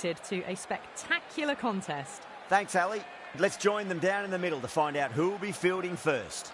To a spectacular contest. Thanks, Ali. Let's join them down in the middle to find out who will be fielding first.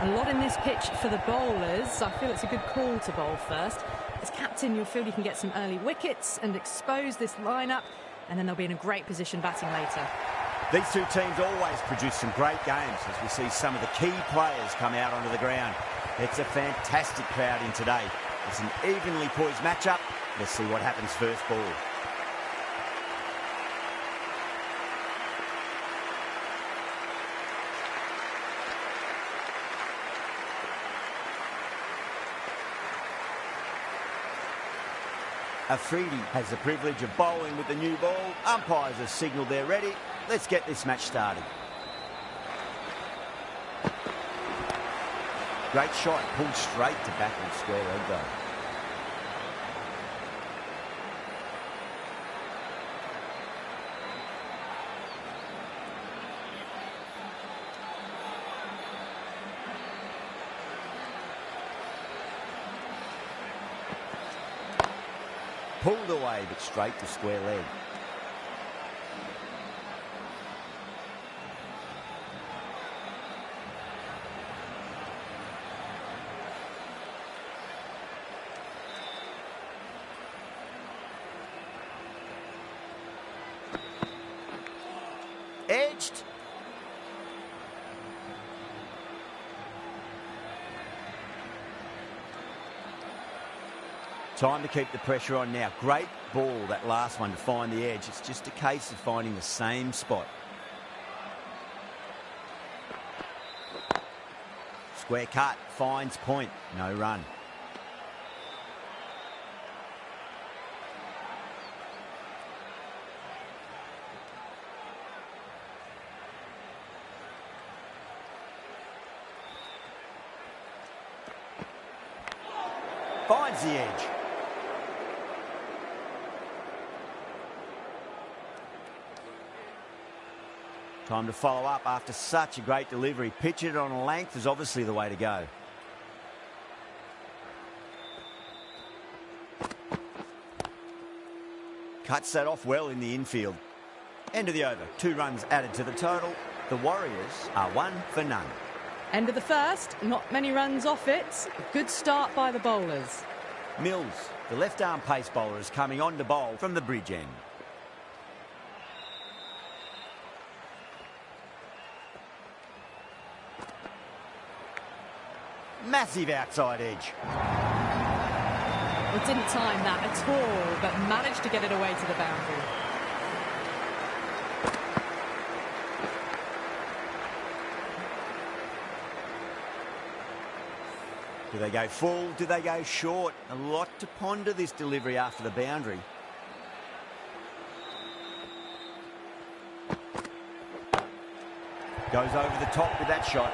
A lot in this pitch for the bowlers. I feel it's a good call to bowl first. As captain, you'll feel you can get some early wickets and expose this lineup, and then they'll be in a great position batting later. These two teams always produce some great games as we see some of the key players come out onto the ground. It's a fantastic crowd in today. It's an evenly poised matchup. Let's see what happens first ball. Afridi has the privilege of bowling with the new ball. Umpires have signalled they're ready. Let's get this match started. Great shot, pulled straight to back on square leg though. Pulled away, but straight to square leg. Edged. Time to keep the pressure on now. Great ball, that last one, to find the edge. It's just a case of finding the same spot. Square cut, finds point, no run. Finds the edge. Time to follow up after such a great delivery. Pitch it on a length is obviously the way to go. Cuts that off well in the infield. End of the over. 2 runs added to the total. The Warriors are 1 for none. End of the first. Not many runs off it. A good start by the bowlers. Mills, the left-arm pace bowler, is coming on to bowl from the bridge end. Massive outside edge. Well, didn't time that at all, but managed to get it away to the boundary. Do they go full? Do they go short? A lot to ponder this delivery after the boundary. Goes over the top with that shot.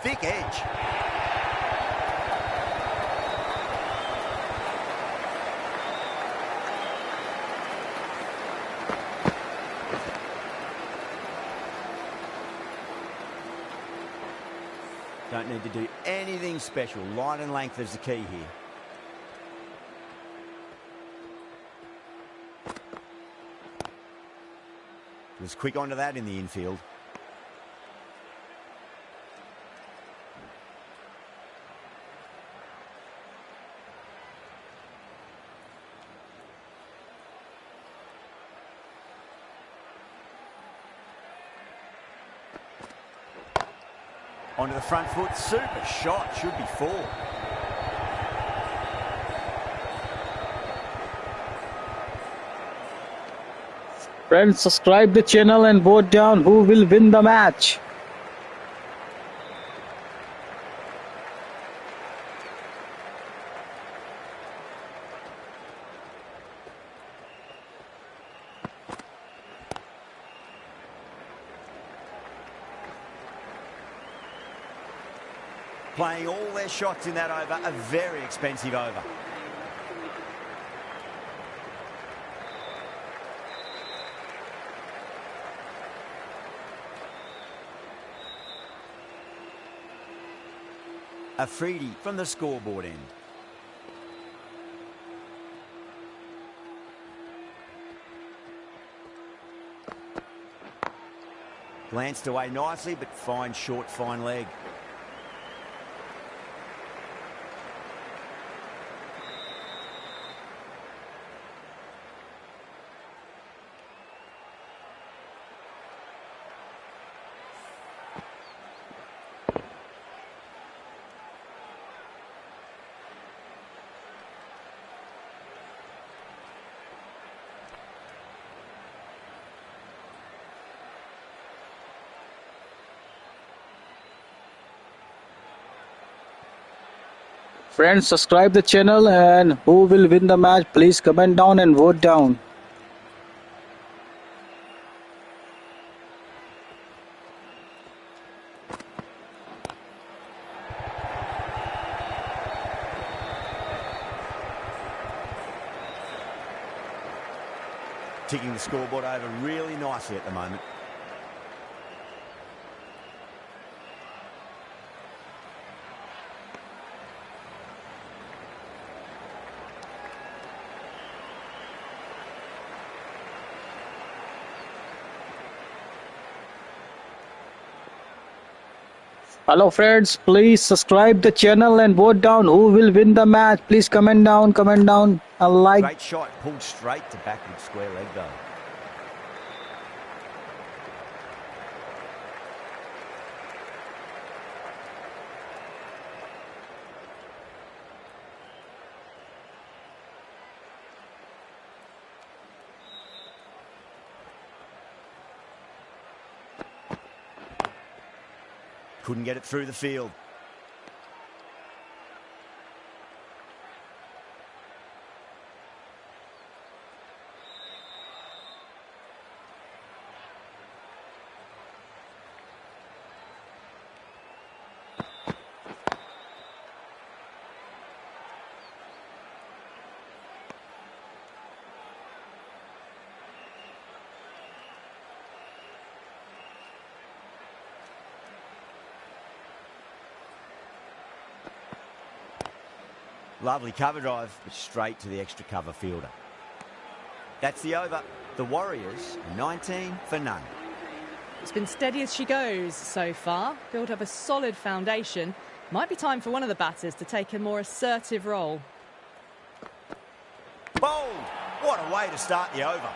Thick edge. Don't need to do anything special. Line and length is the key here. Was quick onto that in the infield. Onto the front foot, super shot, should be 4. Friends, subscribe the channel and vote down who will win the match. playing all their shots in that over, a very expensive over. Afridi from the scoreboard end. Glanced away nicely, but fine short, fine leg. Friends, subscribe the channel, and who will win the match, please comment down and vote down. Ticking the scoreboard over really nicely at the moment. Hello friends, please subscribe the channel and vote down who will win the match. Please comment down and like. Great shot, pulled straight to backward square leg though. Couldn't get it through the field. Lovely cover drive, but straight to the extra cover fielder. That's the over. The Warriors, 19 for none. It's been steady as she goes so far. Built up a solid foundation. Might be time for one of the batters to take a more assertive role. Bold! What a way to start the over.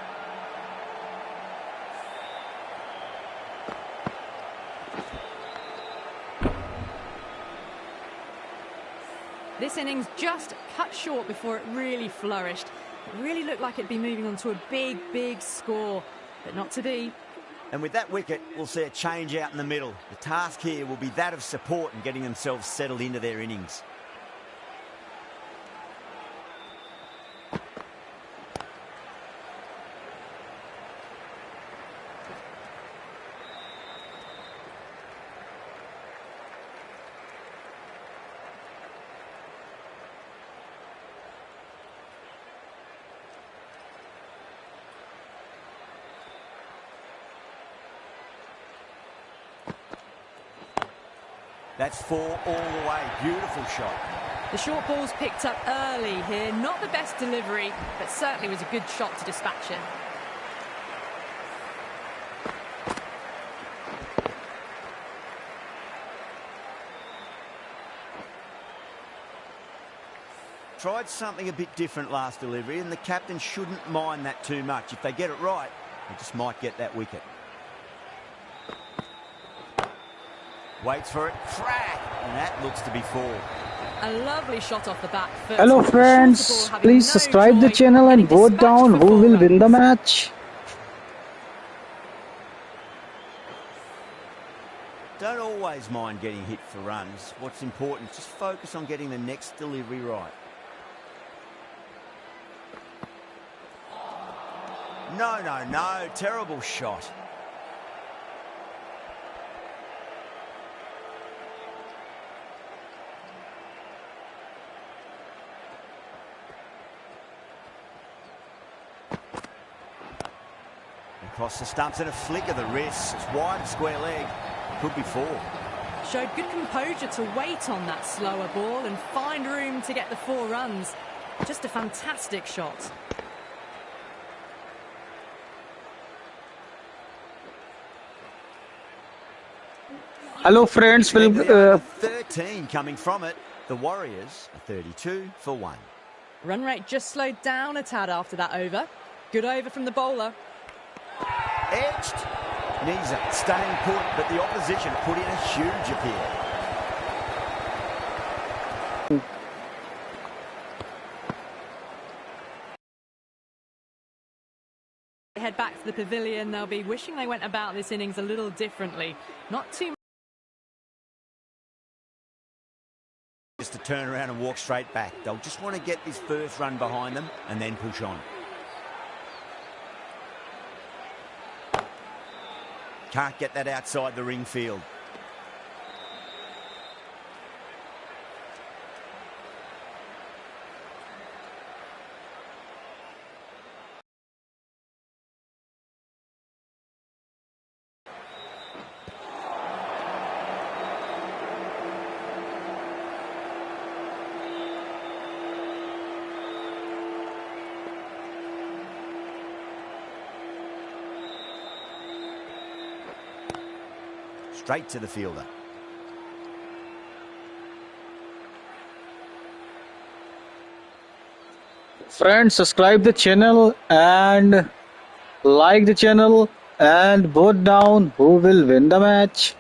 This innings just cut short before it really flourished. It really looked like it'd be moving on to a big, big score, but not to be. And with that wicket, we'll see a change out in the middle. The task here will be that of support and getting themselves settled into their innings. That's 4 all the way. Beautiful shot. The short ball's picked up early here. Not the best delivery, but certainly was a good shot to dispatch him. Tried something a bit different last delivery, and the captain shouldn't mind that too much. If they get it right, they just might get that wicket. Waits for it, crack, and that looks to be 4. A lovely shot off the back foot. Hello friends, please subscribe the channel and vote down who will win the match. Don't always mind getting hit for runs. What's important is just focus on getting the next delivery right. No, terrible shot. across the stumps and a flick of the wrist. It's wide, square leg. Could be 4. Showed good composure to wait on that slower ball and find room to get the 4 runs. Just a fantastic shot. Hello friends, 13 coming from it. The Warriors are 32 for 1. Run rate just slowed down a tad after that over. Good over from the bowler. Edged. Nisa staying put, but the opposition put in a huge appeal. Head back to the pavilion. They'll be wishing they went about this innings a little differently. Not too much. Just to turn around and walk straight back. They'll just want to get this first run behind them and then push on. Can't get that outside the ring field. Straight to the fielder. friends, subscribe the channel and like the channel and vote down who will win the match.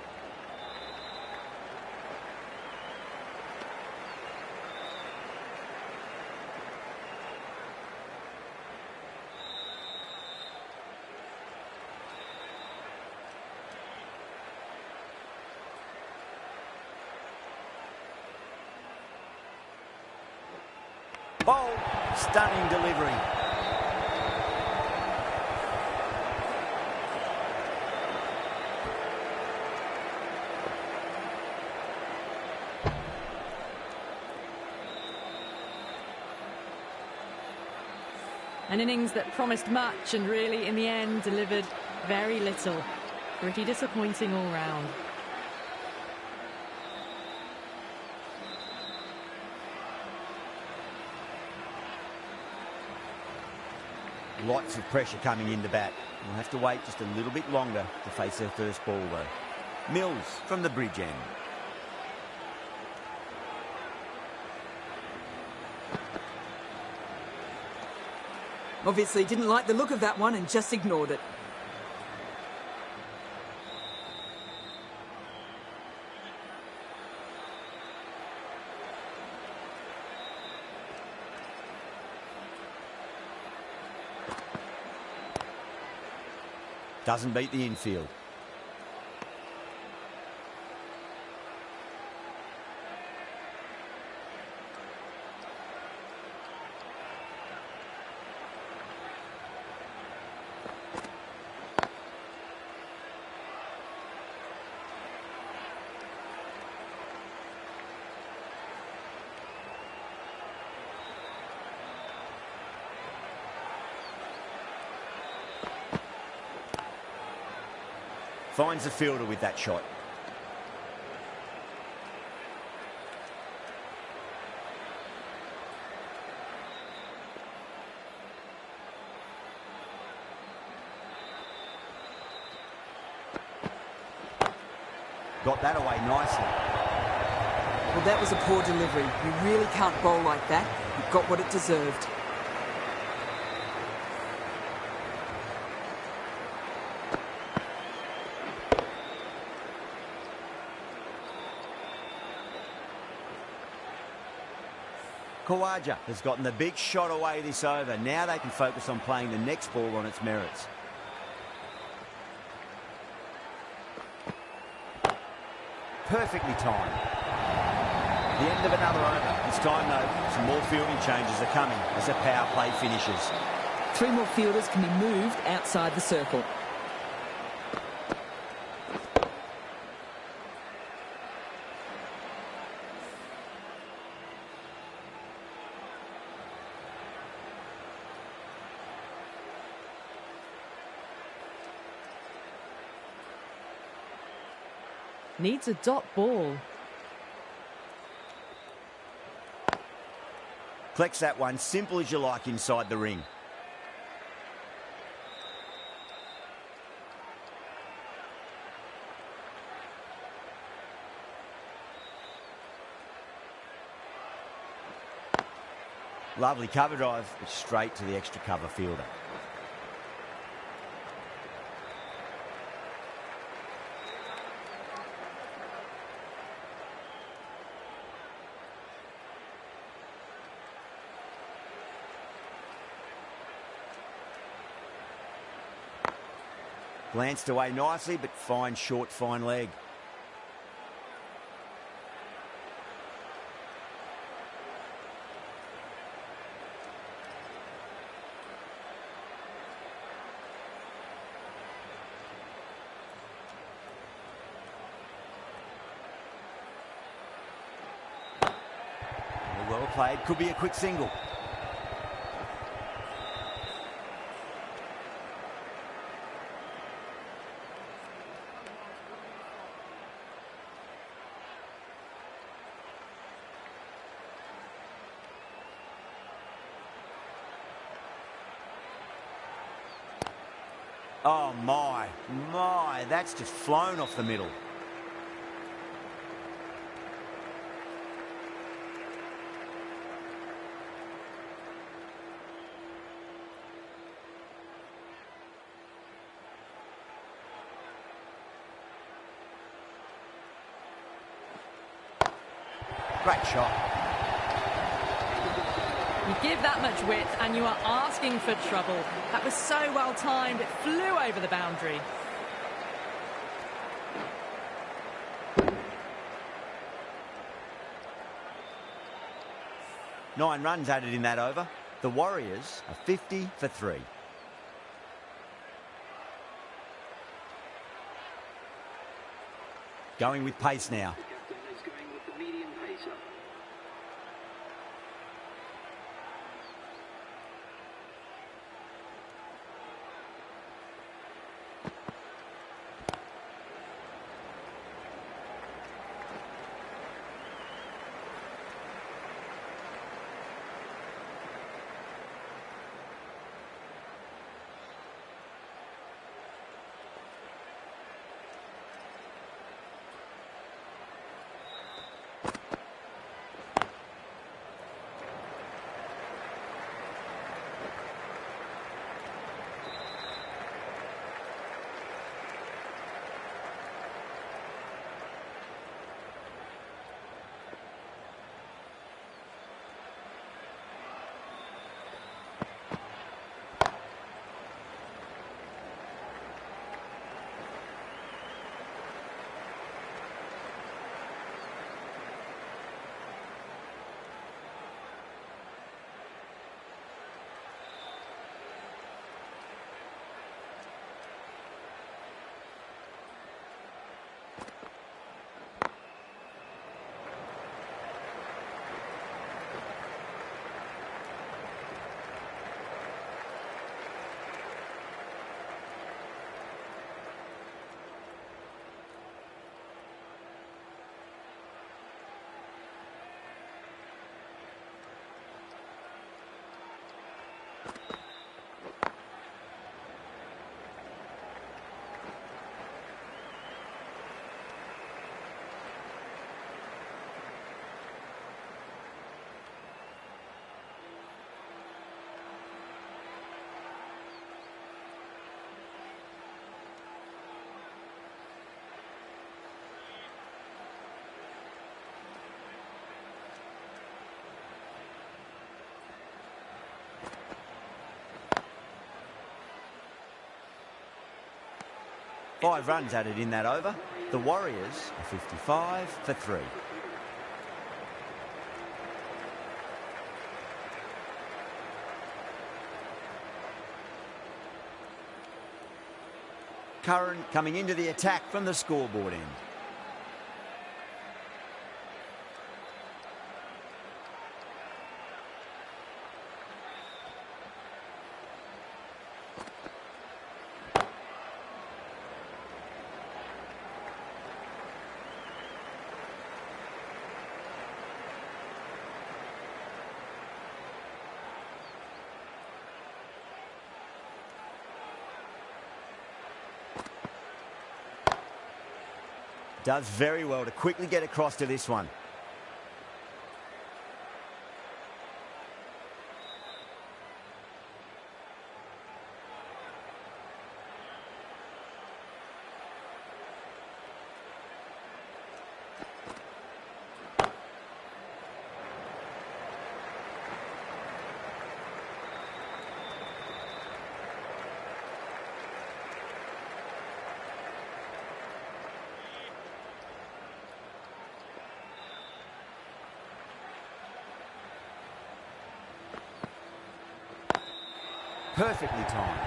Bold, stunning delivery. An innings that promised much and really, in the end, delivered very little. Pretty disappointing all round. Lots of pressure coming into bat. We'll have to wait just a little bit longer to face their first ball, though. Mills from the bridge end. Obviously didn't like the look of that one and just ignored it. Doesn't beat the infield. Finds the fielder with that shot. Got that away nicely. Well, that was a poor delivery. You really can't bowl like that. It got what it deserved. Khawaja has gotten the big shot away this over. Now they can focus on playing the next ball on its merits. Perfectly timed. The end of another over. This time, though, some more fielding changes are coming as the power play finishes. 3 more fielders can be moved outside the circle. Needs a dot ball. Collects that one, simple as you like inside the ring. Lovely cover drive, but straight to the extra cover fielder. Glanced away nicely, but fine short, fine leg. Well played, could be a quick single. Oh my, that's just flown off the middle. Great shot. You give that much width and you are asking for trouble. That was so well timed, it flew over the boundary. Nine runs added in that over. The Warriors are 50 for 3. Going with pace now. Five runs added in that over. The Warriors are 55 for 3. Curran coming into the attack from the scoreboard end. Does very well to quickly get across to this one. Perfectly timed.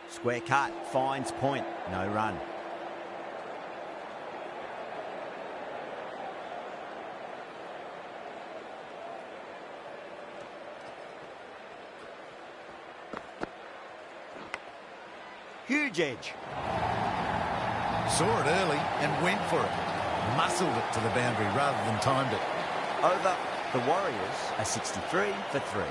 Square cut, finds point, no run. Huge edge. Saw it early and went for it. Muscled it to the boundary rather than timed it. Over. The Warriors are 63 for 3.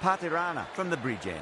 Patirana from the bridge end.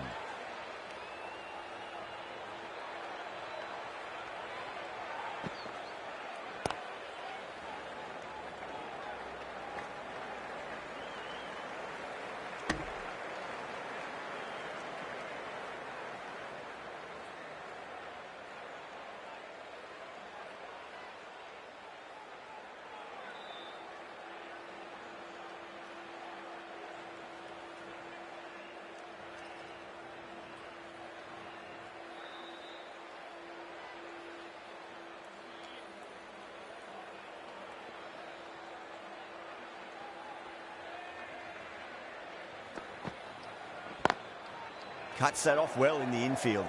Cuts that off well in the infield.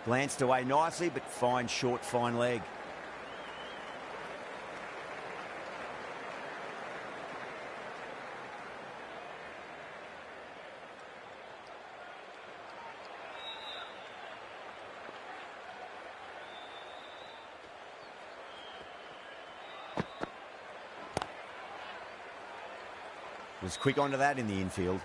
Glanced away nicely, but fine short, fine leg. Was quick onto that in the infield.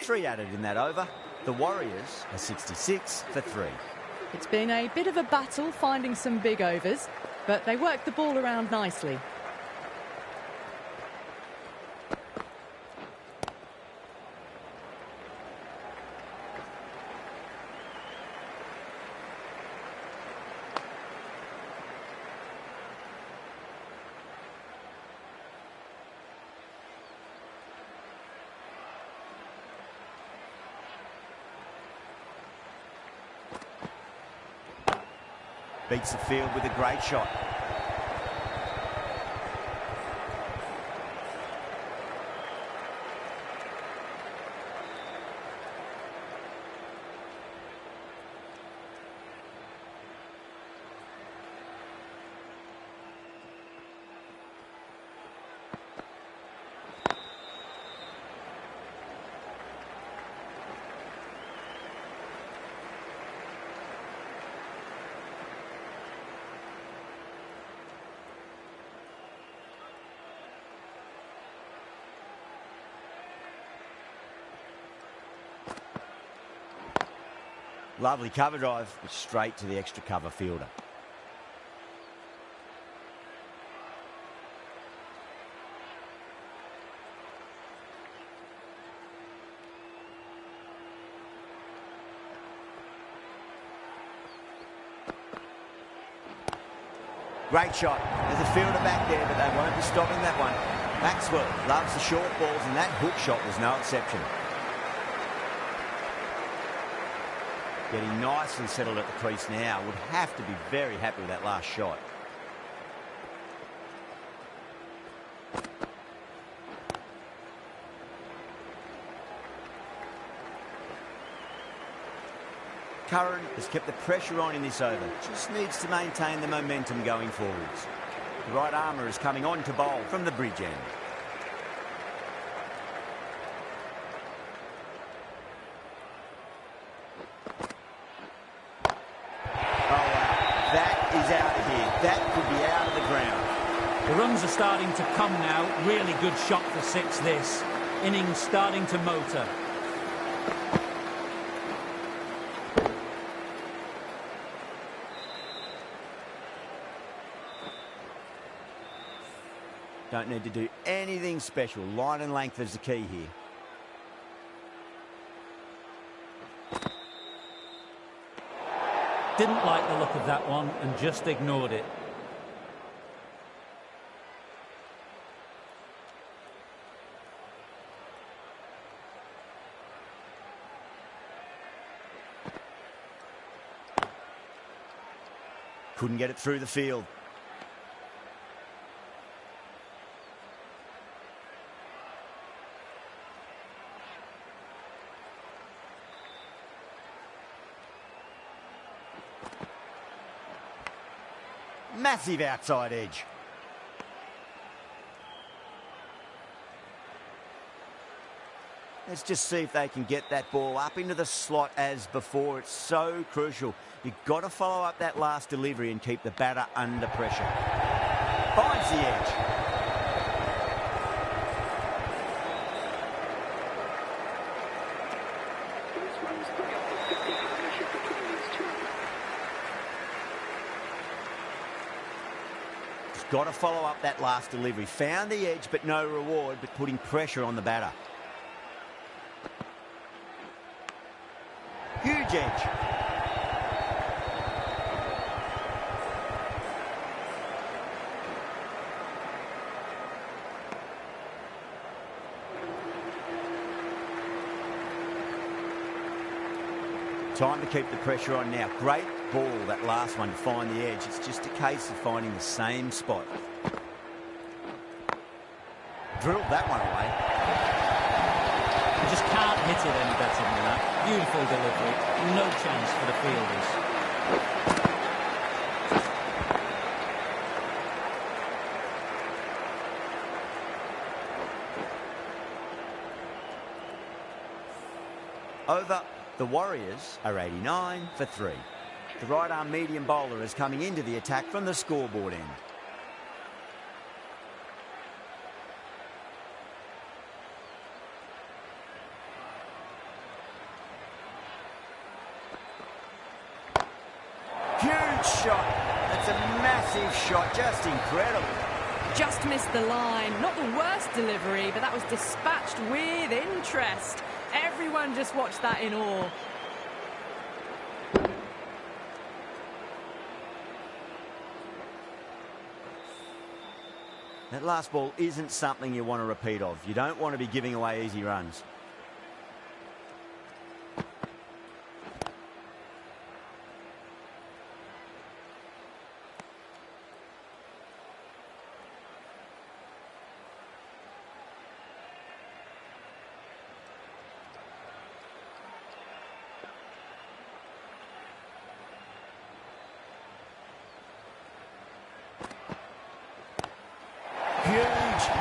Three added in that over. The Warriors are 66 for 3. It's been a bit of a battle finding some big overs, but they worked the ball around nicely. Beats the field with a great shot. Lovely cover drive, but straight to the extra cover fielder. Great shot. There's a fielder back there, but they won't be stopping that one. Maxwell loves the short balls, and that hook shot was no exception. Getting nicely settled at the crease now. Would have to be very happy with that last shot. Curran has kept the pressure on in this over. Just needs to maintain the momentum going forwards. The right armour is coming on to bowl from the bridge end. Oh, wow. That is out of here. That could be out of the ground. The runs are starting to come now. Really good shot for 6 this. Innings starting to motor. Don't need to do anything special. Line and length is the key here. Didn't like the look of that one and just ignored it. Couldn't get it through the field. Massive outside edge. Let's just see if they can get that ball up into the slot as before. It's so crucial. You've got to follow up that last delivery and keep the batter under pressure. Finds the edge. Got to follow up that last delivery. Found the edge, but no reward, but putting pressure on the batter. Huge edge. Time to keep the pressure on now. Great ball, that last one, to find the edge. It's just a case of finding the same spot. Drilled that one away. You just can't hit it any better than that. Beautiful delivery. No chance for the fielders. Over. The Warriors are 89 for 3. The right-arm medium bowler is coming into the attack from the scoreboard end. Huge shot. That's a massive shot. Just incredible. Just missed the line. Not the worst delivery, but that was dispatched with interest. Everyone just watched that in awe. That last ball isn't something you want to repeat of. You don't want to be giving away easy runs.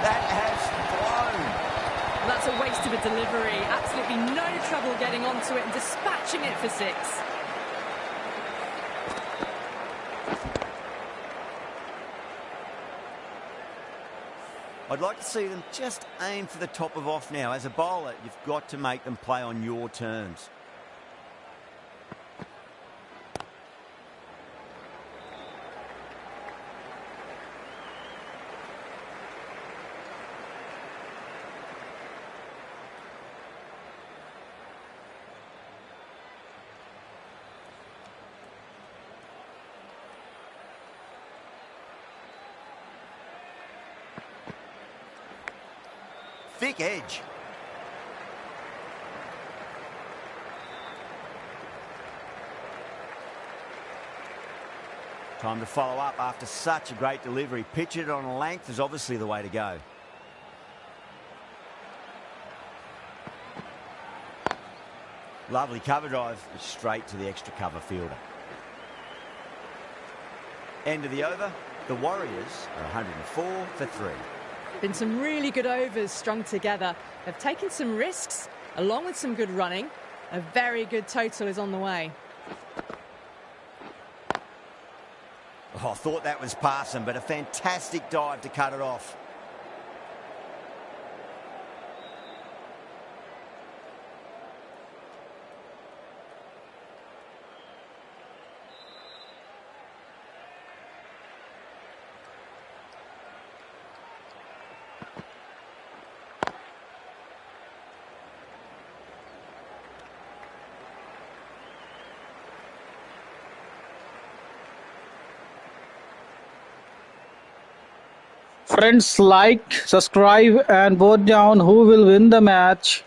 That has flown. That's a waste of a delivery. Absolutely no trouble getting onto it and dispatching it for 6. I'd like to see them just aim for the top of off now. As a bowler, you've got to make them play on your terms. thick edge. Time to follow up after such a great delivery. Pitch it on a length is obviously the way to go. Lovely cover drive, straight to the extra cover fielder. End of the over. The Warriors are 104 for 3. Been some really good overs strung together. They've taken some risks, along with some good running. A very good total is on the way. Oh, I thought that was passing, but a fantastic dive to cut it off. Friends, like, subscribe and vote down who will win the match.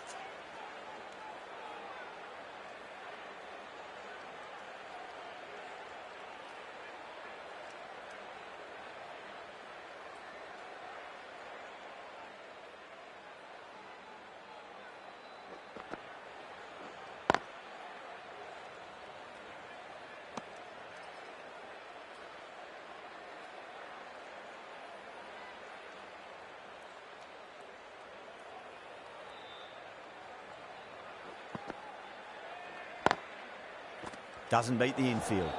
Doesn't beat the infield.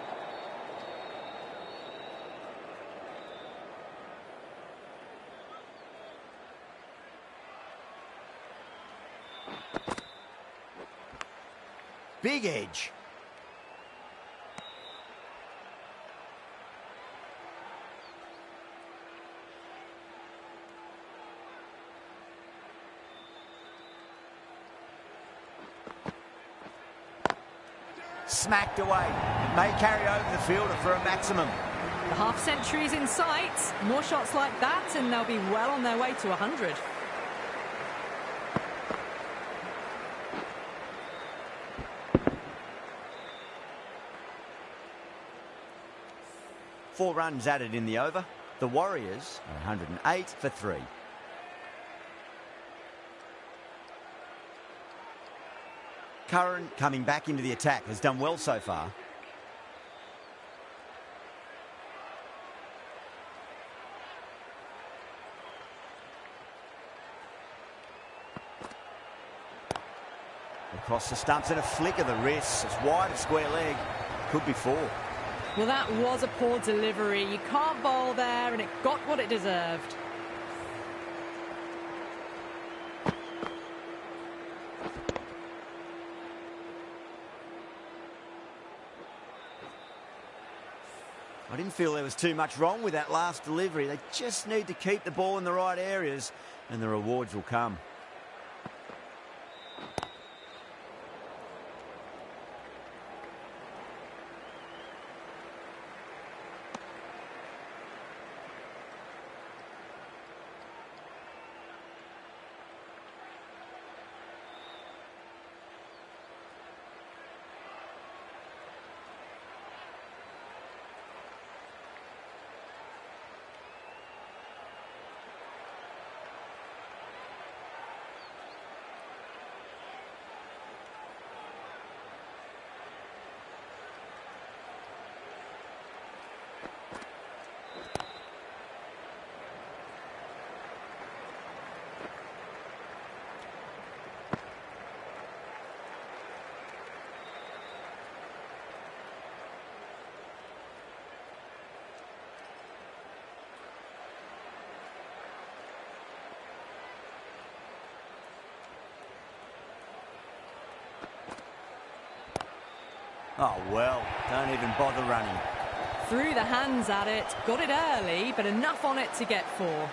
Big edge. Smacked away. It may carry over the fielder for a maximum. The half century is in sight. More shots like that and they'll be well on their way to 100. Four runs added in the over. The Warriors are 108 for 3. Curran coming back into the attack, has done well so far. Across the stumps and a flick of the wrist. It's wide of square leg. Could be 4. Well, that was a poor delivery. You can't bowl there and it got what it deserved. I didn't feel there was too much wrong with that last delivery. They just need to keep the ball in the right areas and the rewards will come. Oh, well, don't even bother running. Threw the hands at it, got it early, but enough on it to get 4.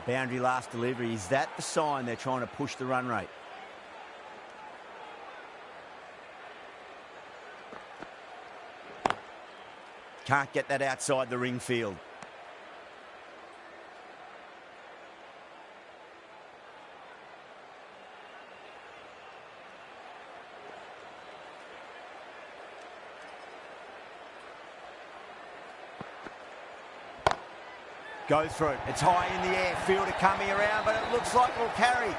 Boundary last delivery. Is that the sign they're trying to push the run rate? Can't get that outside the ring field. Go through. It's high in the air. Fielder coming around, but it looks like it'll carry.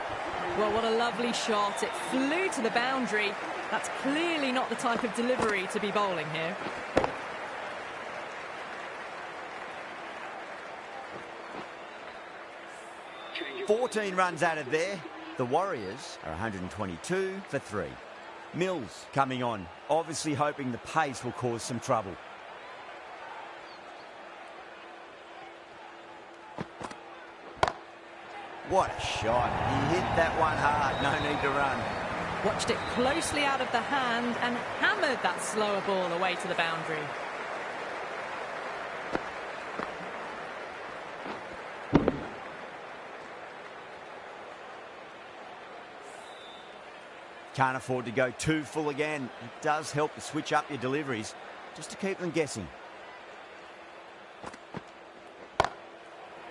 Well, what a lovely shot. It flew to the boundary. That's clearly not the type of delivery to be bowling here. Change 14 runs added there. The Warriors are 122 for 3. Mills coming on, obviously hoping the pace will cause some trouble. What a shot. He hit that one hard. No need to run. Watched it closely out of the hand and hammered that slower ball away to the boundary. Can't afford to go too full again. It does help to switch up your deliveries just to keep them guessing.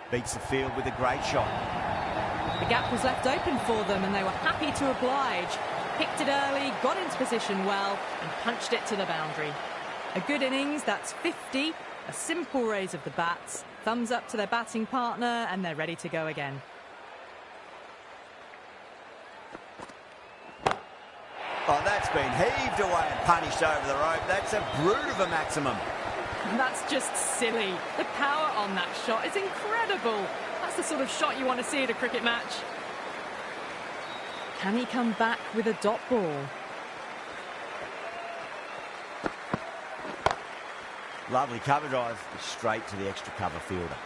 Beats the field with a great shot. The gap was left open for them and they were happy to oblige. Picked it early, got into position well and punched it to the boundary. A good innings, that's 50. A simple raise of the bats. Thumbs up to their batting partner and they're ready to go again. Oh, that's been heaved away and punished over the rope. That's a brute of a maximum. And that's just silly. The power on that shot is incredible. That's the sort of shot you want to see at a cricket match. Can he come back with a dot ball? Lovely cover drive, straight to the extra cover fielder.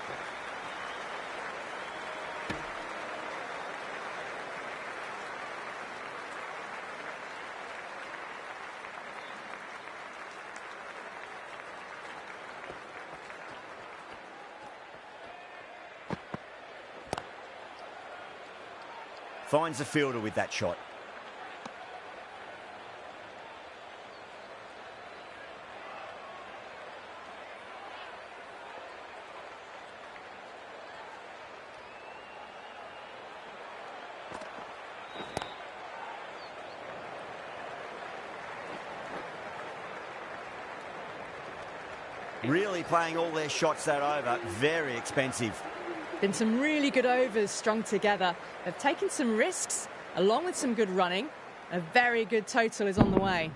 Finds the fielder with that shot. Really playing all their shots that over. Very expensive. Been some really good overs strung together. They've taken some risks, along with some good running. A very good total is on the way.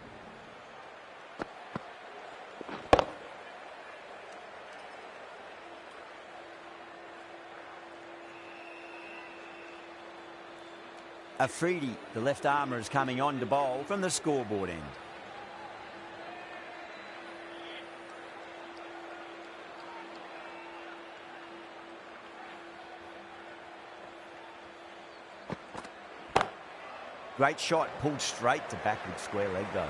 Afridi, the left armour, is coming on to bowl from the scoreboard end. Great shot, pulled straight to backward square leg though.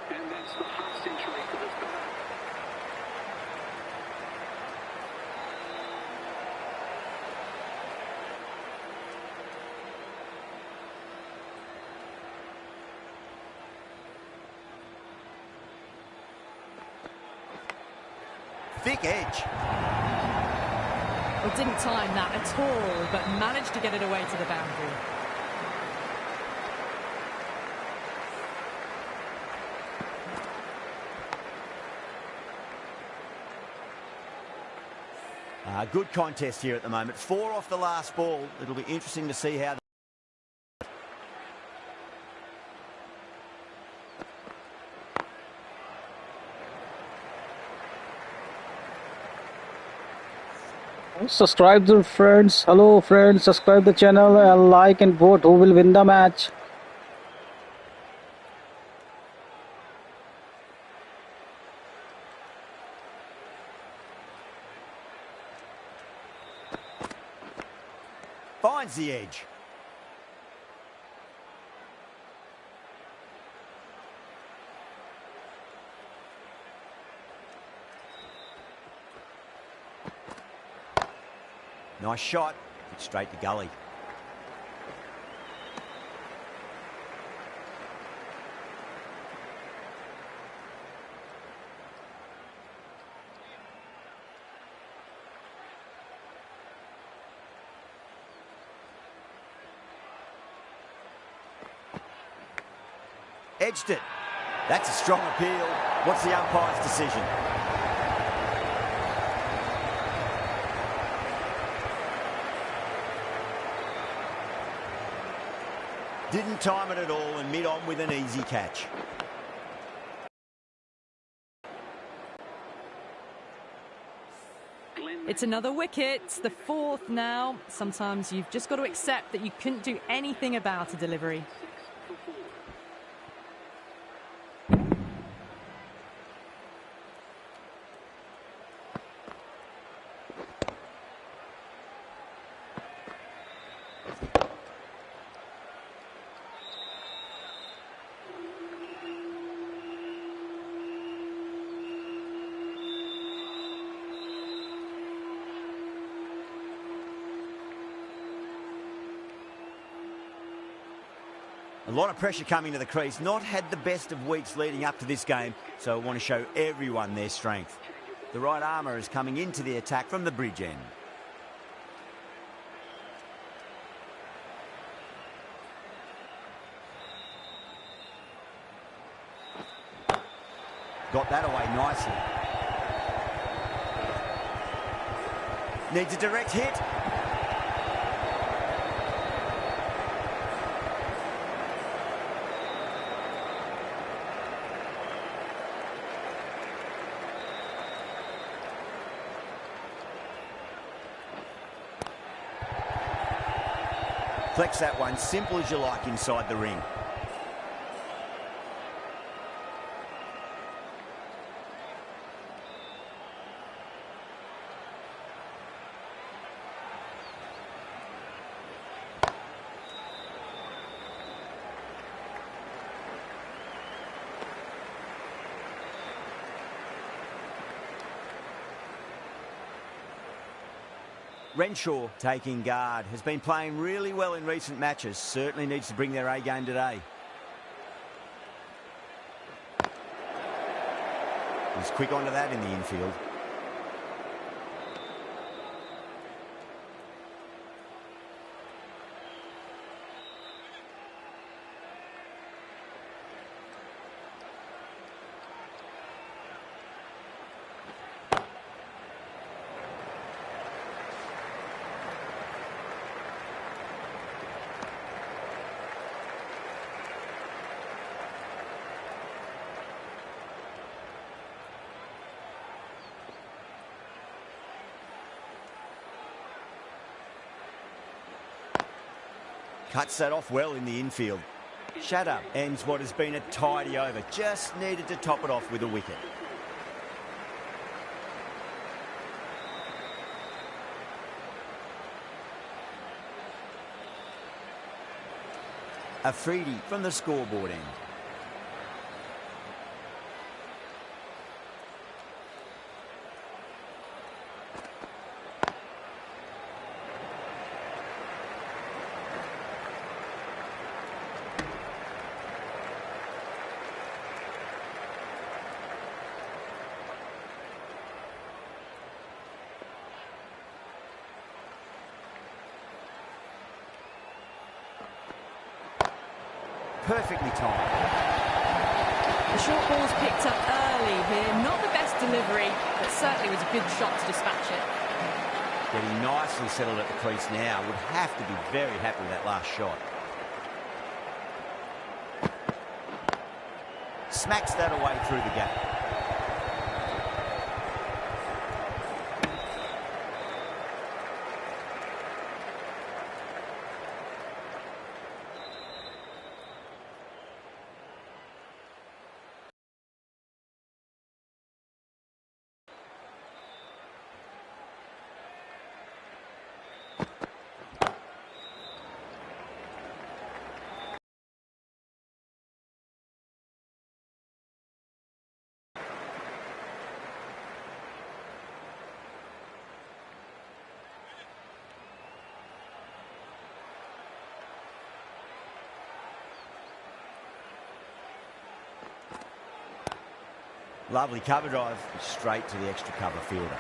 And that's the half century for this batter. Thick edge. Well, didn't time that at all, but managed to get it away to the boundary. Good contest here at the moment. 4 off the last ball. It'll be interesting to see how... Subscribe the friends. Hello friends, subscribe the channel and like and vote who will win the match. Finds the edge. Nice shot. It's straight to gully. edged it. That's a strong appeal. What's the umpire's decision? Didn't time it at all and mid-on with an easy catch. It's another wicket, the fourth now. Sometimes you've just got to accept that you couldn't do anything about a delivery. A lot of pressure coming to the crease. Not had the best of weeks leading up to this game, so I want to show everyone their strength. The right armour is coming into the attack from the bridge end. Got that away nicely. Needs a direct hit. Flex that one, simple as you like inside the ring. Renshaw taking guard, has been playing really well in recent matches, certainly needs to bring their A game today. He's quick onto that in the infield. Cuts that off well in the infield. Sharjah ends what has been a tidy over. Just needed to top it off with a wicket. Afridi from the scoreboard end. Perfectly timed. The short ball's picked up early here. Not the best delivery, but certainly was a good shot to dispatch it. Getting nicely settled at the crease now. Would have to be very happy with that last shot. Smacks that away through the gap. Lovely cover drive, straight to the extra cover fielder.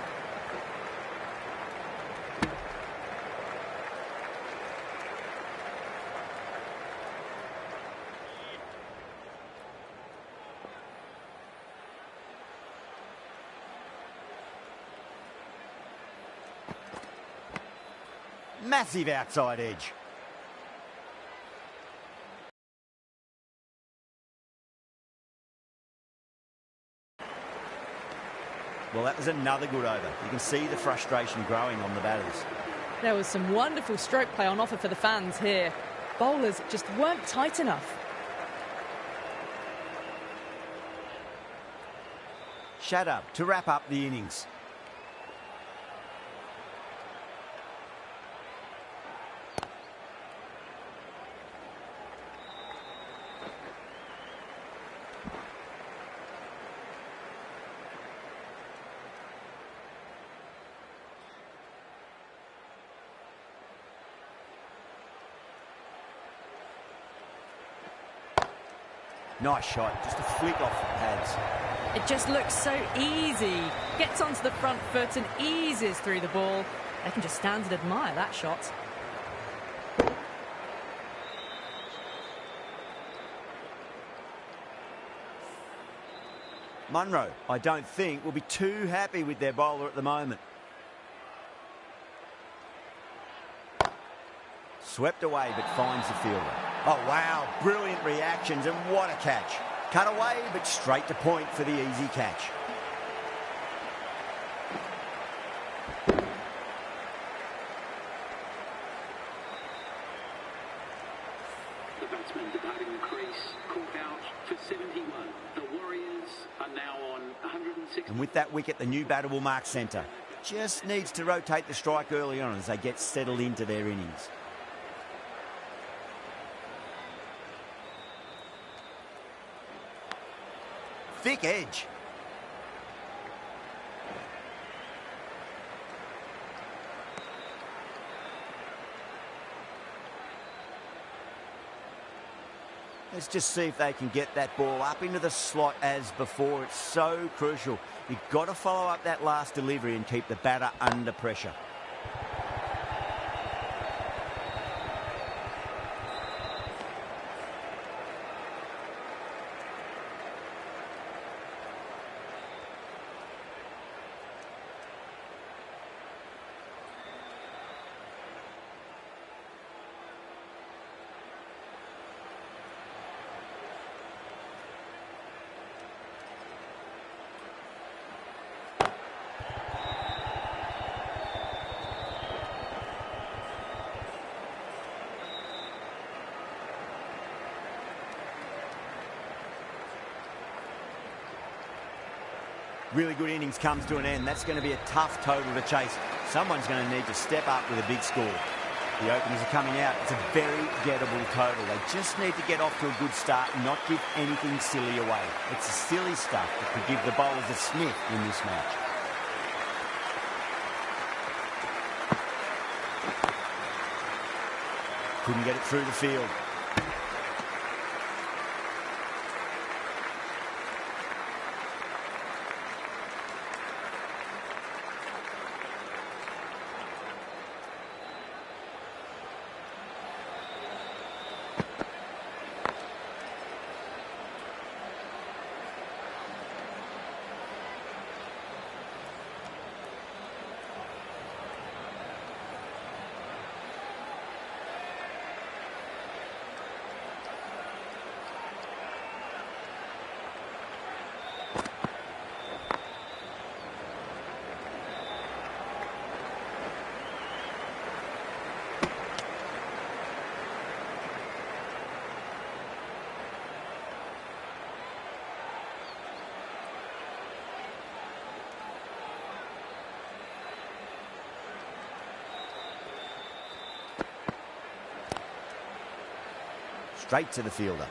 Massive outside edge. Well, that was another good over. You can see the frustration growing on the batters. There was some wonderful stroke play on offer for the fans here. Bowlers just weren't tight enough. Sharjah to wrap up the innings. Nice shot, just a flick off the pads. It just looks so easy. Gets onto the front foot and eases through the ball. They can just stand and admire that shot. Munro, I don't think, will be too happy with their bowler at the moment. Swept away, but finds the fielder. Oh, wow, brilliant reactions, and what a catch. Cut away, but straight to point for the easy catch. The batsman departing the crease, caught out for 71. The Warriors are now on 106. And with that wicket, the new batter will mark centre. Just needs to rotate the strike early on as they get settled into their innings. Thick edge. Let's just see if they can get that ball up into the slot as before. It's so crucial. You've got to follow up that last delivery and keep the batter under pressure. Really good innings comes to an end. That's going to be a tough total to chase. Someone's going to need to step up with a big score. The openers are coming out. It's a very gettable total. They just need to get off to a good start and not give anything silly away. It's the silly stuff that could give the bowlers a sniff in this match. Couldn't get it through the field. Straight to the fielder.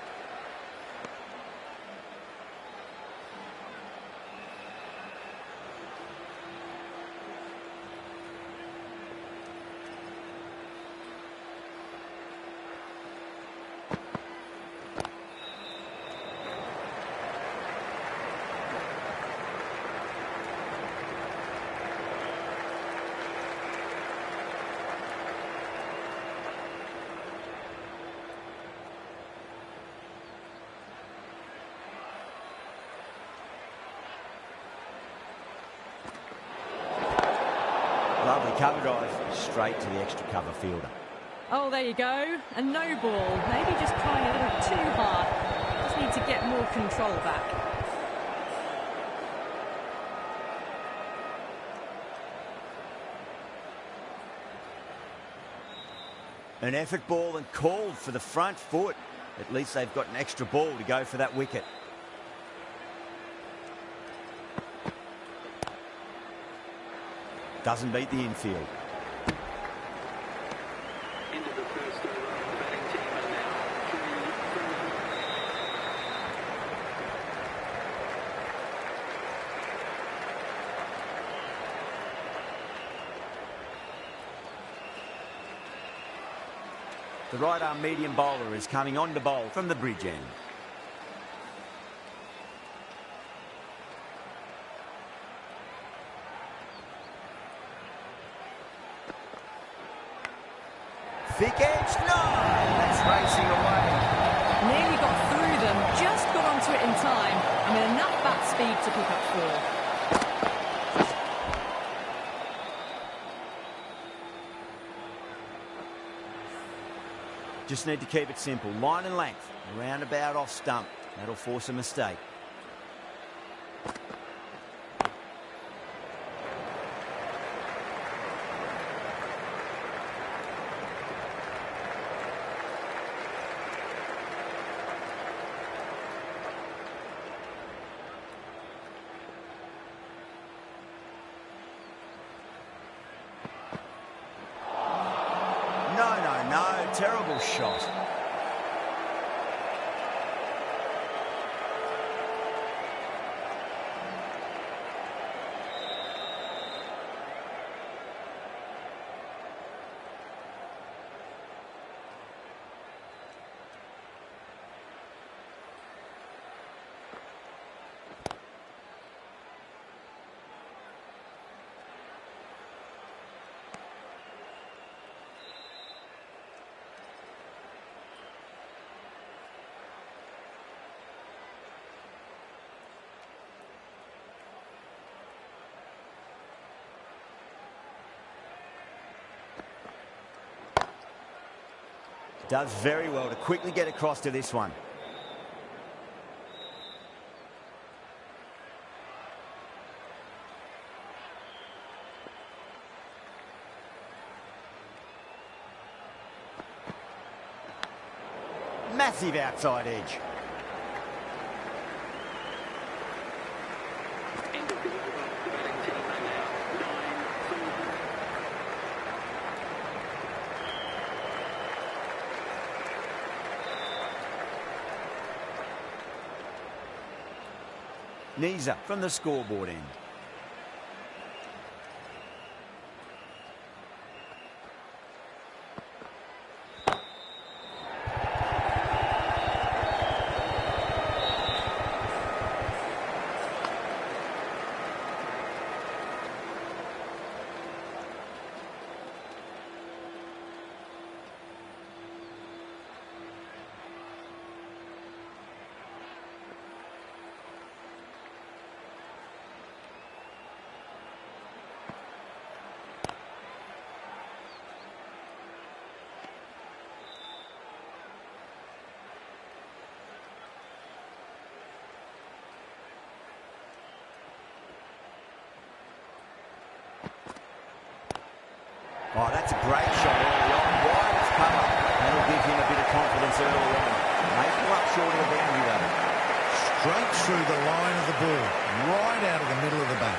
Lovely cover drive, straight to the extra cover fielder. Oh, there you go. A no ball. Maybe just trying a little too hard. Just need to get more control back. An effort ball and called for the front foot. At least they've got an extra ball to go for that wicket. Doesn't beat the infield. End of the first over. The batting team are now 3. The right arm medium bowler is coming on to bowl from the bridge end. Thick edge, no! That's racing away. Nearly got through them, just got onto it in time, and with enough bat speed to pick up 4. Just need to keep it simple. Line and length, around about off stump. That'll force a mistake. No, terrible shot. Does very well to quickly get across to this one. Massive outside edge. End of the over. The batting team are now 9. Nisa from the scoreboard end. Oh, that's a great shot early on. Wide as cover. That'll give him a bit of confidence early on. May pull up short of the boundary though. Straight through the line of the ball, right out of the middle of the bat.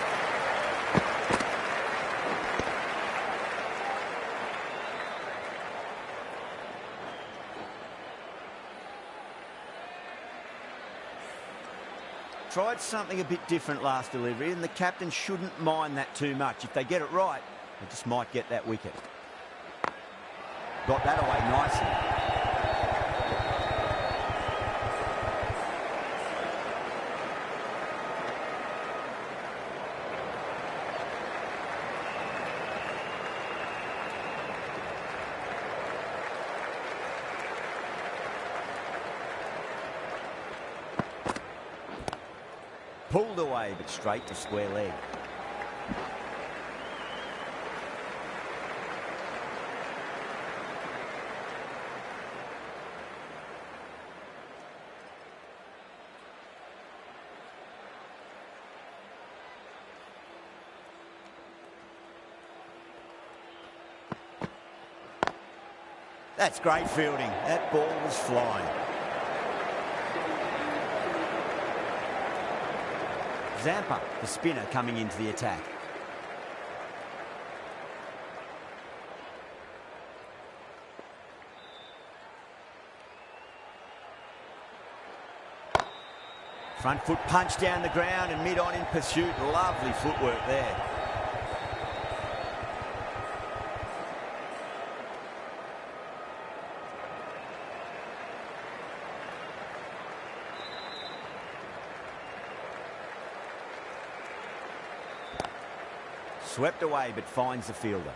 Tried something a bit different last delivery, and the captain shouldn't mind that too much. If they get it right, they just might get that wicket. Got that away nicely. Pulled away, but straight to square leg. That's great fielding. That ball was flying. Zampa, the spinner, coming into the attack. Front foot punch down the ground and mid-on in pursuit. Lovely footwork there. Swept away but finds the fielder.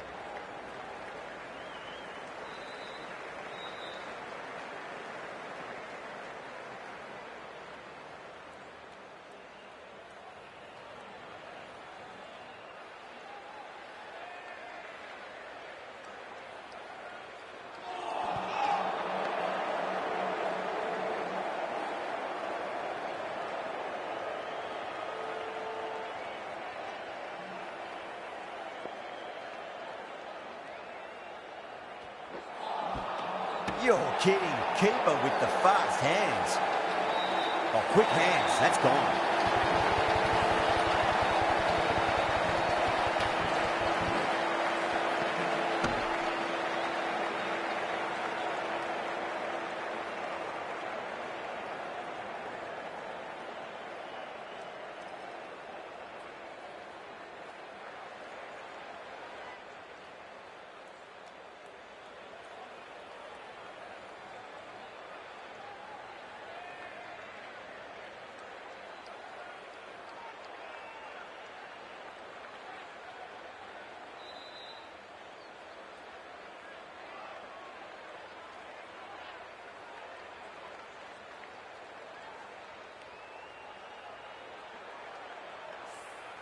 You're kidding. Keeper with the fast hands. Oh, quick hands. That's gone.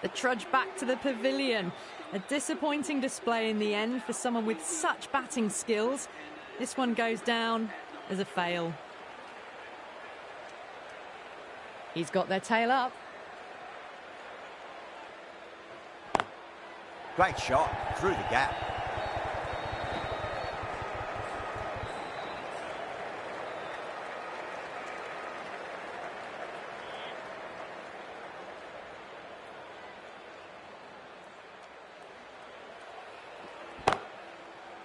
The trudge back to the pavilion. A disappointing display in the end for someone with such batting skills. This one goes down as a fail. He's got their tail up. Great shot through the gap.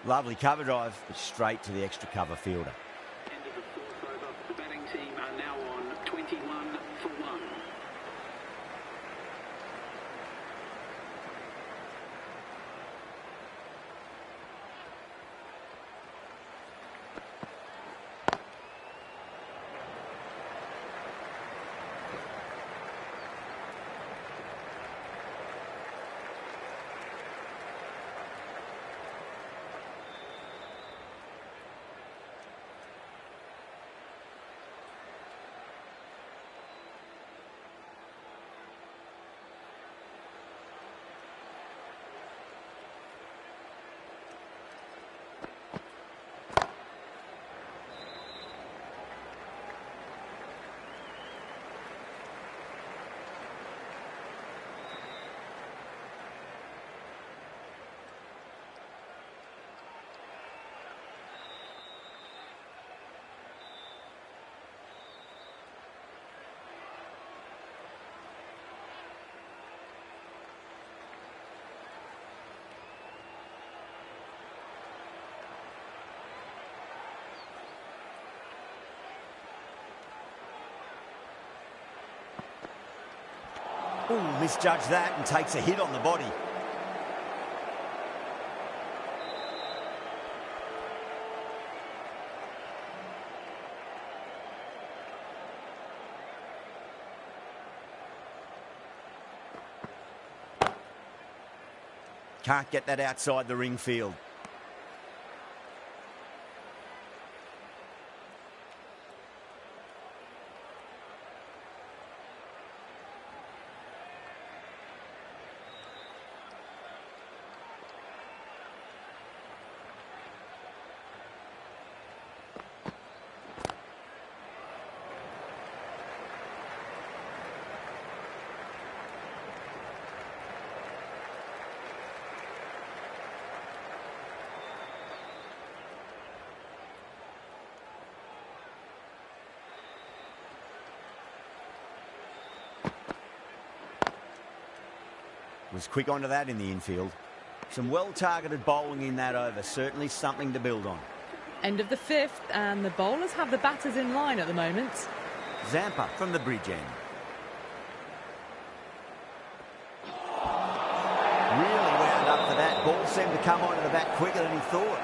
Lovely cover drive, but straight to the extra cover fielder. End of the fourth over. The batting team are now on 21 for 1. Ooh, misjudged that and takes a hit on the body. Can't get that outside the ring field. Was quick onto that in the infield. Some well-targeted bowling in that over. Certainly something to build on. End of the 5th, and the bowlers have the batters in line at the moment. Zampa from the bridge end. Really wound up for that. Ball seemed to come onto the bat quicker than he thought.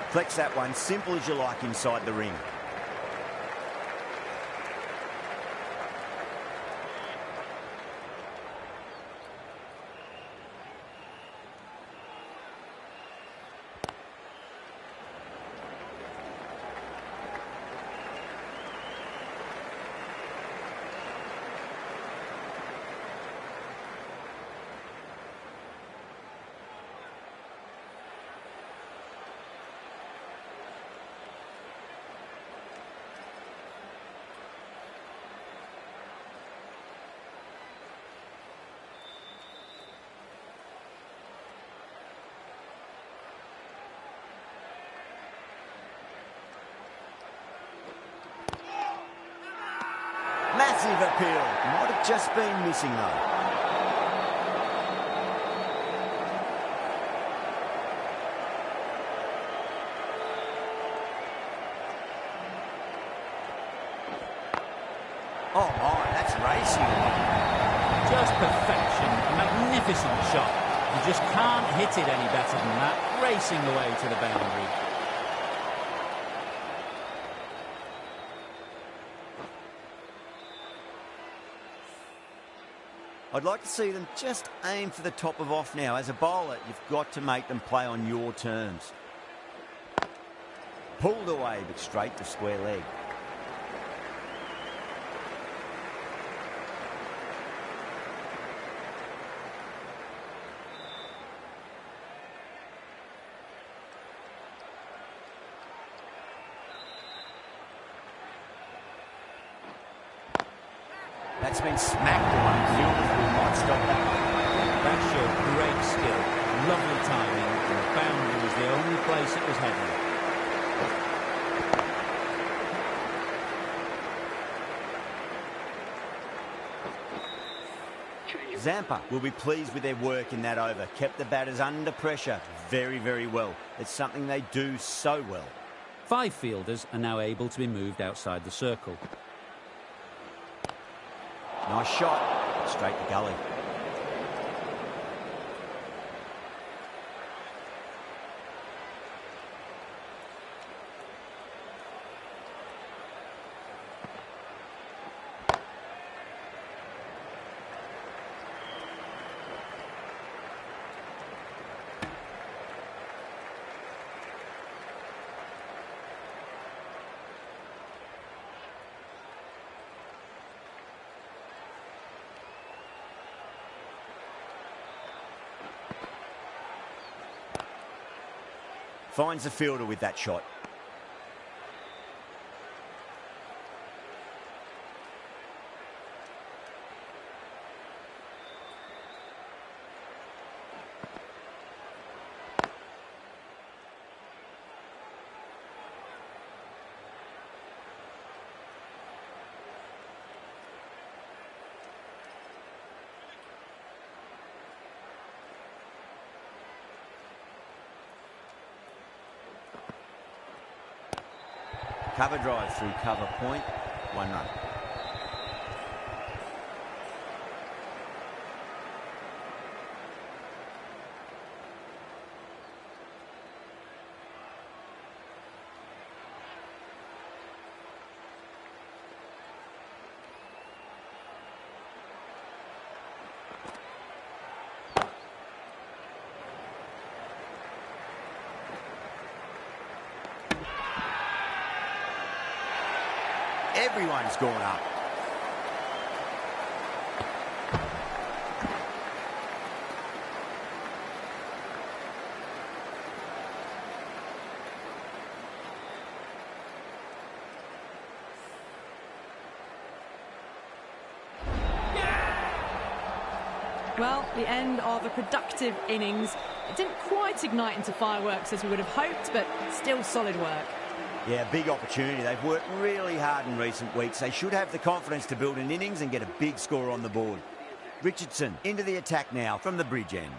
Flex that one, simple as you like inside the ring. Massive appeal. Might have just been missing though. Oh my, that's racing. Just perfection. A magnificent shot. You just can't hit it any better than that. Racing away to the boundary. I'd like to see them just aim for the top of off now. As a bowler, you've got to make them play on your terms. Pulled away, but straight to square leg. That's been smacked away. Beautiful. Might stop that one. That showed great skill, lovely timing, and the boundary was the only place it was heading. Zampa will be pleased with their work in that over. Kept the batters under pressure very, very well. It's something they do so well. 5 fielders are now able to be moved outside the circle. Nice shot. Straight to gully. Finds the fielder with that shot. Cover drive through cover point, 1 run. Everyone's gone up. Well, the end of a productive innings. It didn't quite ignite into fireworks as we would have hoped, but still solid work. Yeah, big opportunity. They've worked really hard in recent weeks. They should have the confidence to build an innings and get a big score on the board. Richardson into the attack now from the bridge end.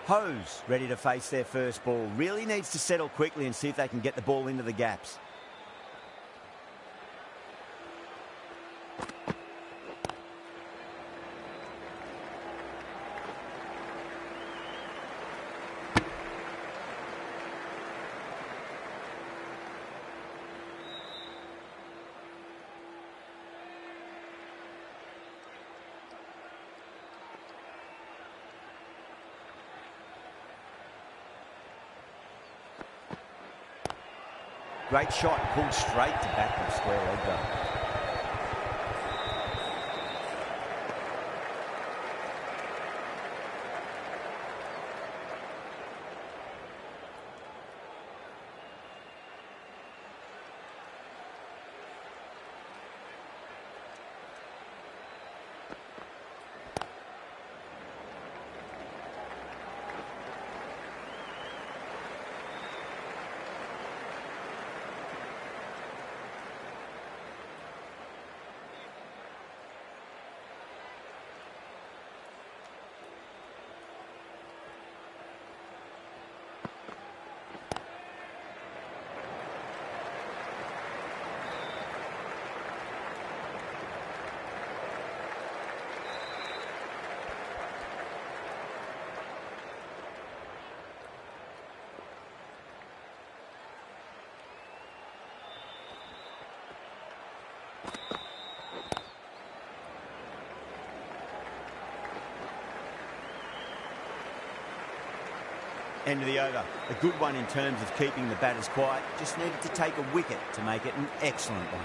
Hose ready to face their first ball. Really needs to settle quickly and see if they can get the ball into the gaps. Great shot, pulled straight to back of square leg though. End of the over. A good one in terms of keeping the batters quiet. Just needed to take a wicket to make it an excellent one.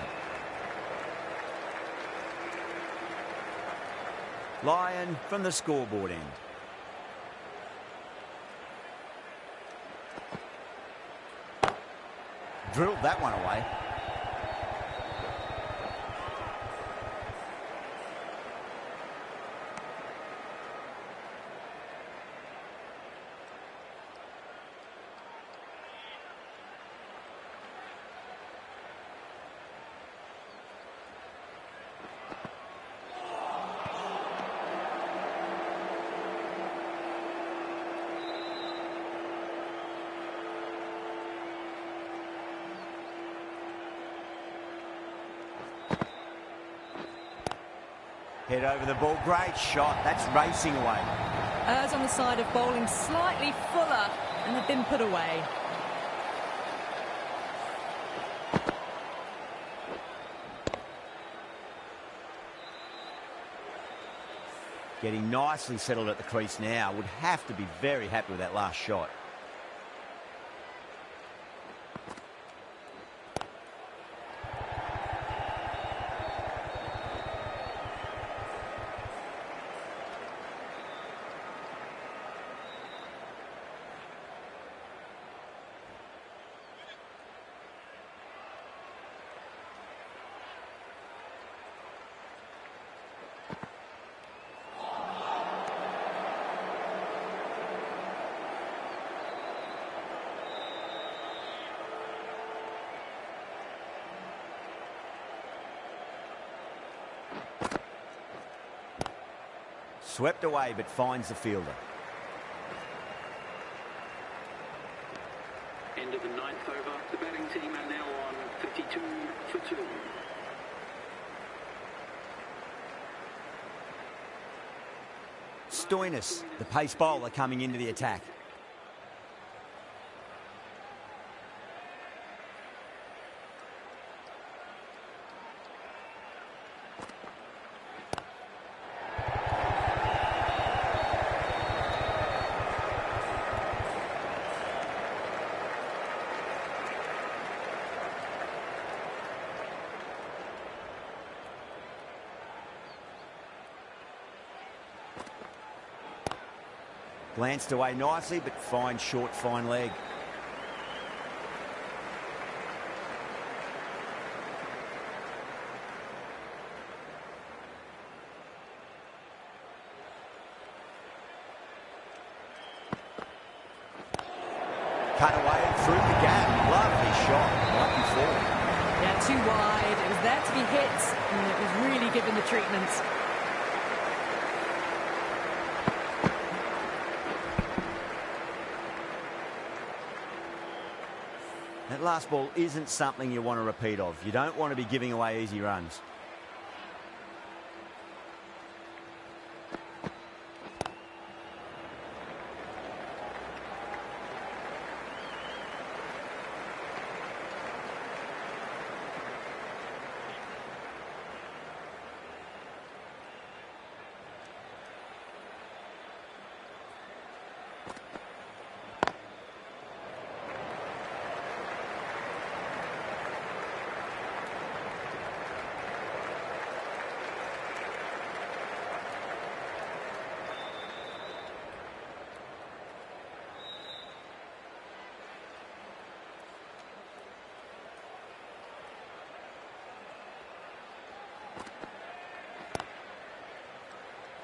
Lyon from the scoreboard end. Drilled that one away. Head over the ball. Great shot. That's racing away. Errs on the side of bowling slightly fuller, and they've been put away. Getting nicely settled at the crease now. Would have to be very happy with that last shot. Swept away, but finds the fielder. End of the ninth over. The batting team are now on 52 for 2. Stoinis, the pace bowler, coming into the attack. Glanced away nicely, but fine, short, fine leg. Cut away and through the gap. Lovely shot. Right before. Yeah, too wide. It was there to be hit, and it was really given the treatment. That last ball isn't something you want to repeat of. You don't want to be giving away easy runs.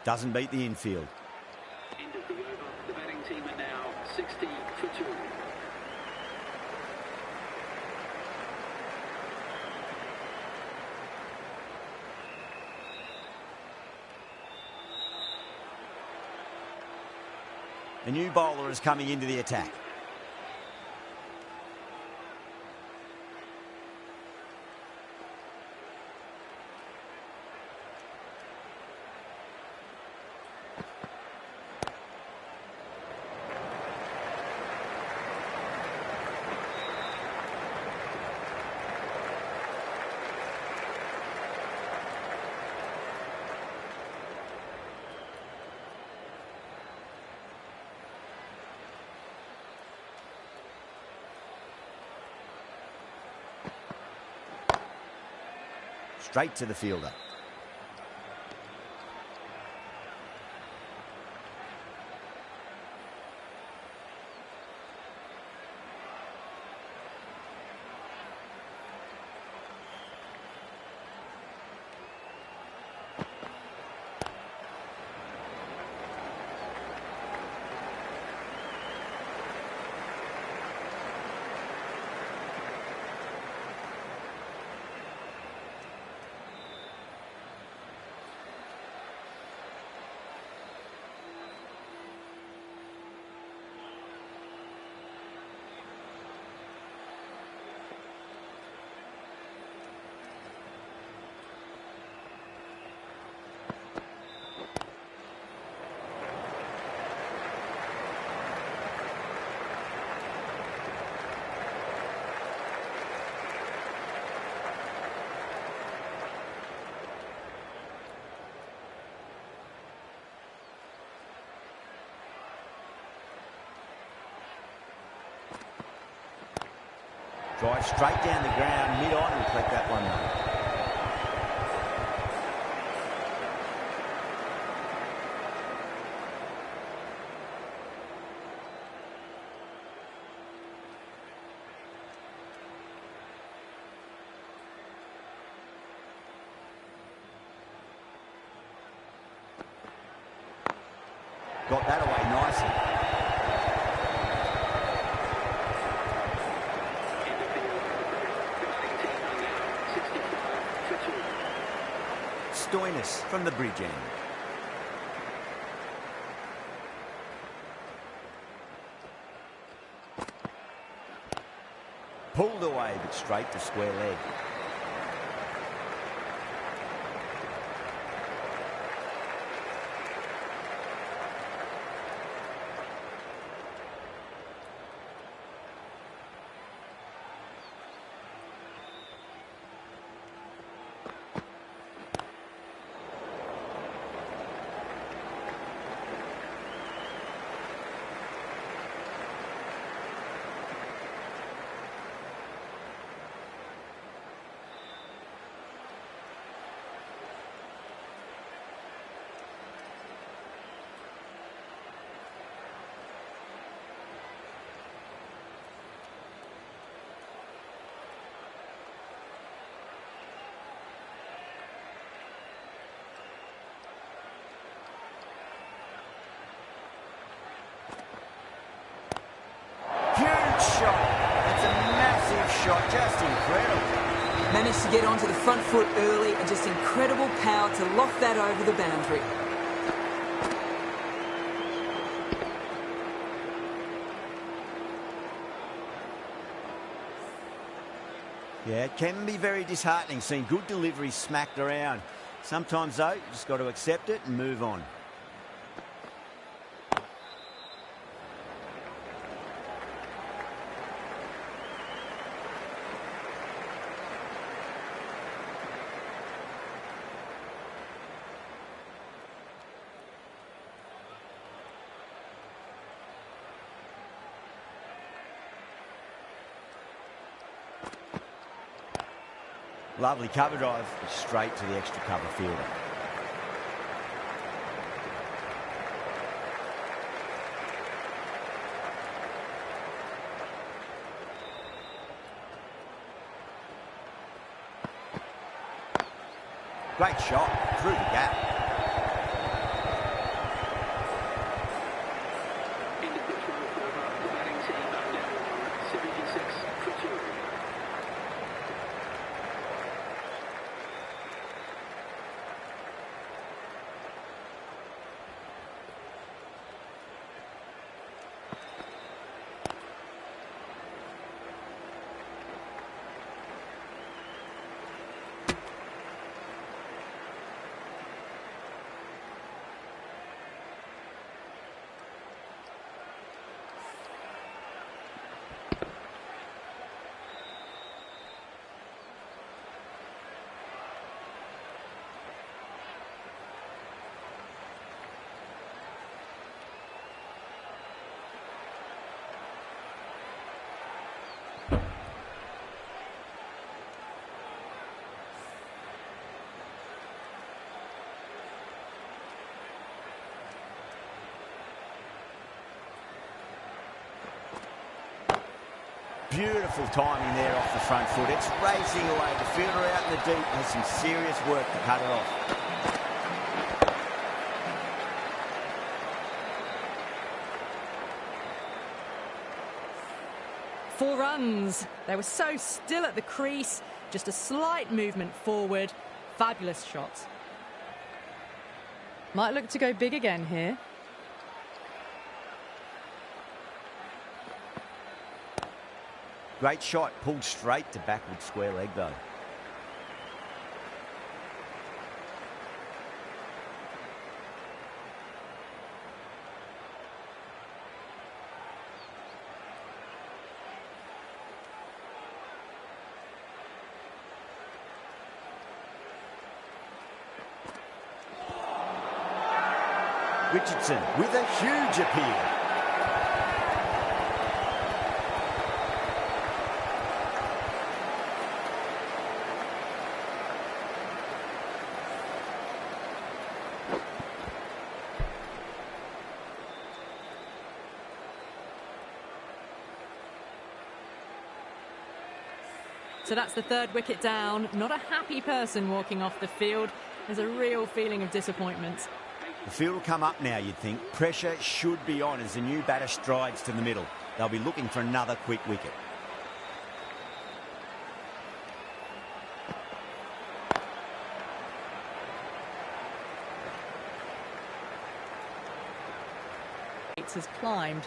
Doesn't beat the infield. End of the over. The batting team are now 60 for 2. A new bowler is coming into the attack. Straight to the fielder. Drive straight down the ground, mid-on, and collect that one though. Got that away nicely. Stoinis from the bridge end. Pulled away, but straight to square leg. Huge shot. It's a massive shot, just incredible. Managed to get onto the front foot early and just incredible power to loft that over the boundary. Yeah, it can be very disheartening seeing good deliveries smacked around. Sometimes, though, you just got to accept it and move on. Lovely cover drive, straight to the extra cover fielder. Great shot through the gap. End of the throw over. The batting team are now on 76 for 2. Beautiful timing there off the front foot. It's racing away. The fielder out in the deep has some serious work to cut it off. Four runs. They were so still at the crease. Just a slight movement forward. Fabulous shots. Might look to go big again here. Great shot, pulled straight to backward square leg though. Richardson with a huge appeal. So that's the third wicket down. Not a happy person walking off the field. There's a real feeling of disappointment. The field will come up now, you'd think. Pressure should be on as the new batter strides to the middle. They'll be looking for another quick wicket. Has climbed.